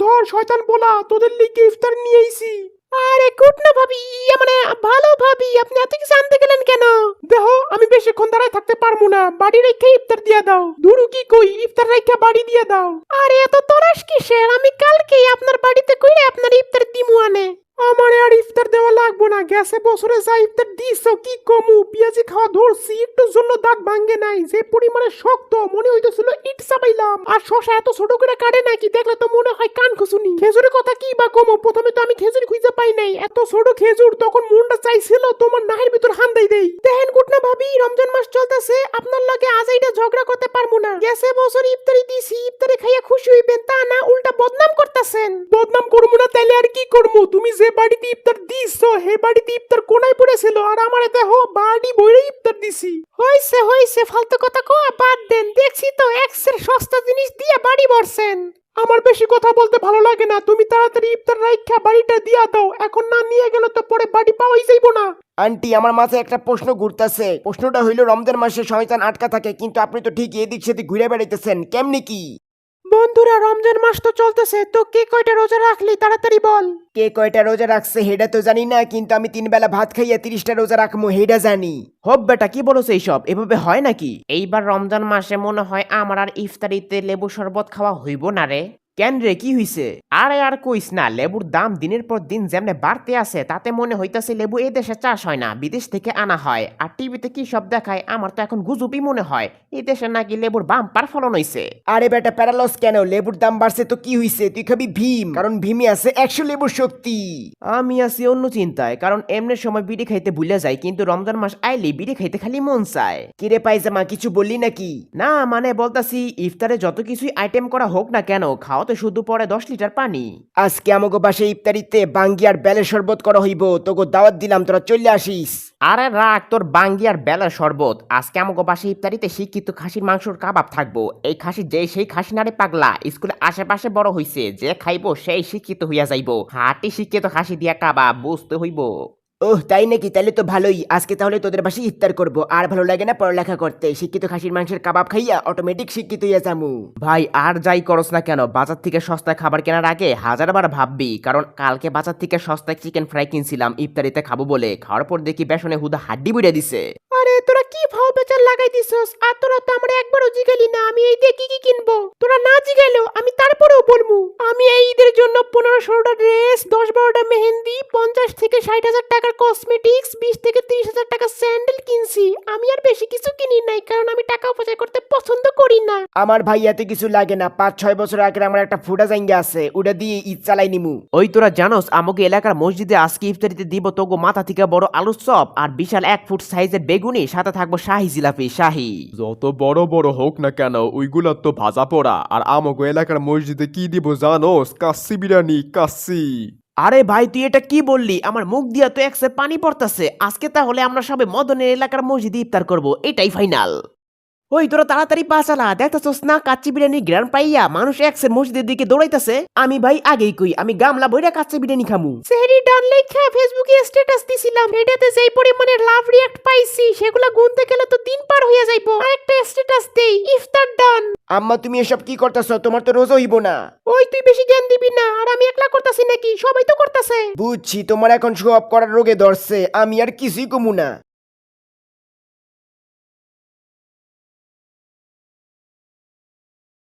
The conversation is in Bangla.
ধর শয়তান বলা, তোদের লিগে ইফতার নিয়ে আইছি। আরে গুড না ভাবি, মানে ভালো ভাবি, আপনি এত কিছু আনতে গেলেন কেন? দেখো আমি বেশিক্ষণ দাঁড়ায় থাকতে পারবো না, বাড়ি রেখে ইফতার দিয়া দাও। দুরু কি কই, ইফতার রেখে বাড়ি দিয়া দাও। আরে এত তরাস কিসের, আমি কালকেই আপনার বাড়িতে কইরে আপনার ইফতার দিমু আনে। আমার আর ইফতার দেওয়া লাগবো না, গেছে বছরে যা ইফতার দিছো কি কমু, পেঁয়াজি খাওয়া ধরছি একটুর জন্য দাঁত ভাঙ্গে নাই, যে পরিমাণে শক্ত মনে হইতেছিল ইট চাপাইলাম। আর শশা এত ছোট করে কাটে নাকি, দেখলে তো মনে হয় কান খুশুনি। খেজুরের কথা কি বা কমু, প্রথমে তো আমি খেজুর খুঁজে পাই নাই, এত ছোট খেজুর, তখন মনটা চাইছিল তোমার নাহের ভিতর হান্দাই দেই। দেখেন গুটনা ভাবি, রমজান মাস চলতেছে, আপনার লগে আজ এইটা ঝগড়া করতে পারবো না। গেছে বছর ইফতারি দিছি, ইফতারি খাইয়া খুশি হইবেন তা না, উল্টা বদনাম করতেছেন। বদনাম করবো না তাইলে আর কি করবো? তুমি যে বাড়িতে ইফতার দিছো হে বাড়িতে ইফতার কোনায় পড়েছিল, আর আমারে দেখো বাড়ি বইরে ইফতার দিছি। হইছে হইছে, ফালতু কথা কওয়া বাদ দেন, দেখছি তো এক্সের সস্তা জিনিস দিয়ে বাড়ি ভরছেন। আমার বেশি কথা বলতে ভালো লাগে না, তুমি তাড়াতাড়ি ইফতার রাইখা বাড়িটা দিয়া দাও, এখন না নিয়ে গেলে তো পরে বাড়ি পাওয়াই যাইবো না। আন্টি, আমার মাথায় একটা প্রশ্ন ঘুরতেছে। প্রশ্নটা হইল, রমজান মাসে শয়তান আটকা থাকে, কিন্তু আপনি তো ঠিক এদিক সেদিক ঘুরে বেড়াইতেছেন, কেমনি কি? বন্ধুরা, রমজান মাস তো চলতেছে, তো কে কয়টা রোজা রাখলি তাড়াতাড়ি বল। কে কয়টা রোজা রাখছে হেডা তো জানি না, কিন্তু আমি 3 বেলা ভাত খাইয়া 30টা রোজা রাখবো হেডা জানি। হব বেটা, কি বলছো এইসব? এভাবে হয় নাকি? এইবার রমজান মাসে মনে হয় আমার আর ইফতারিতে লেবু শরবত খাওয়া হইব না রে। কেন রে, কি হইছে? আরে আর কইস না, লেবুর দাম দিনের পর দিন যেমনে বাড়তে আছে, তাতে মনে হইতাছে লেবু এই দেশে চাষ হয় না, বিদেশ থেকে আনা হয়। আর টিভিতে কি সব দেখায়, আমার তো এখন গুজবই মনে হয় এই দেশে নাকি লেবুর বাম্পার ফলন হইছে। আরে বেটা প্যারালস কেন, লেবুর দাম বাড়ছে তো কি হইছে? তুই খাবি ভীম, কারণ ভীমে আছে 100 লেবুর শক্তি। আমি আছি অন্য চিন্তায়, কারণ এমনের সময় বিড়ি খাইতে ভুলে যাই, কিন্তু রমজান মাস আইলে বিড়ি খাইতে খালি মন চায়। কিরে পাইজামা, কিছু বললি নাকি? না মানে বলতাছি, ইফতারে যত কিছুই আইটেম করা হোক না কেন, খাওয়াতে শুধু পরে 10 লিটার পানি। আজকে আমাগো বাসায় ইফতারিতে বাঙ্গি আর বেলের শরবত করা হইব, তোকে দাওয়াত দিলাম, তোরা চলে আসিস। আরে রাখ তোর বাঙ্গি আর বেলার শরবত, আজকে আমাকে বাসে ইফতারিতে শিক্ষিত খাসির মাংসর কাবাব থাকবো। এই খাসি যে সেই খাসি নারে পাগলা, স্কুলে আশেপাশে বড় হইছে, যে খাইবো সেই শিক্ষিত হইয়া যাইবো। হাটি শিক্ষিত খাসি দিয়া কাবাব, বুঝতে হইব। ওহ তাই নাকি, তাহলে তো ভালোই। আজকে তাহলে তোদের বাসায় ইফতার করব। আর ভালো লাগে না পড়ালেখা করতে, শিক্ষিত খাসির মাংসের কাবাব খাইয়া অটোমেটিক শিক্ষিত হইয়া যামু। ভাই আর যাই করস না কেন, বাজার থেকে সস্তায় খাবার কেনার আগে 1000বার ভাববি, কারণ কালকে বাজার থেকে সস্তায় চিকেন ফ্রাই কিনছিলাম ইফতারিতে খাবো বলে, খাওয়ার পর দেখি বেসনে হুদা হাড্ডি বুড়ে দিছে। আরে তোরা কি ভাও বেচার লাগাই দিছস, আর তোরা তো আমরা একবারও জিগালি না আমি এই দিয়ে কি কি কিনবো। তোরা না জিগাইলো আমি তারপরেও বলবো, আমি এই ঈদের জন্য 15-16টা ড্রেস, 10-12টা মেহেন্দি, 50 থেকে 60,000 টাকার কসমেটিক্স, 20 থেকে 30,000 টাকার স্যান্ডেল কিনছি। আমি আর বেশি কিছু কিনি নাই, কারণ আমি টাকা অপচয় করতে পছন্দ করি না। আমার ভাই এত কিছু লাগে না, 5-6 বছর আগে আমার একটা ফুটা জায়গা আছে, ওটা দিয়ে ঈদ চালাই নিমু। ওই তোরা জানোস আমাকে এলাকার মসজিদে আজকে ইফতারিতে দিব তোগো মাথা থেকে বড় আলুর চপ আর বিশাল 1 ফুট সাইজের বেগুনি, সাথে থাকবো শাহি জিলাপি। শাহি যত বড় বড় হোক না কেন, ওইগুলা তো ভাজা পোড়া। আর আমাকে এলাকার মসজিদে কি দিব জানোস? কাচ্চি বিরিয়ানি, কাচ্চি। আরে ভাই তুই এটা কি বললি? আমার মুখ দিয়া তো একসে পানি পড়তাছে। আজকে তাহলে আমরা সবে মদনের এলাকার মসজিদে ইফতার করব, এটাই ফাইনাল। ওই তোরা তাড়াতাড়ি পা চালা, দেখতাছস না কাচ্চি বিরিয়ানি গ্রান পাইয়া মানুষ একসে মসজিদের দিকে দৌড়াইতাছে। আমি ভাই আগেই কই, আমি গামলা ভইরা কাচ্চি বিরিয়ানি খামু। সেহরি ডান লেখা ফেসবুকে স্ট্যাটাস দিছিলাম, এটাতে যেই পরিমাণে লাভ রিঅ্যাক্ট পাইছি সেগুলা গুনতে গেলে তো দিন পার হইয়া যাইবো। আরেকটা স্ট্যাটাস দেই, ইফতার ডান। আম্মা তুমি এসব কি করতেছ? তোমার তো রোজা হইব না। ওই তুই বেশি জ্ঞান দিবি না, আর আমি একলা করতাছি নাকি, সবাই তো করতাছে। বুঝছি, তোমার এখন শো অফ করার রোগে ধরছে, আমি আর কিছুই কমু না।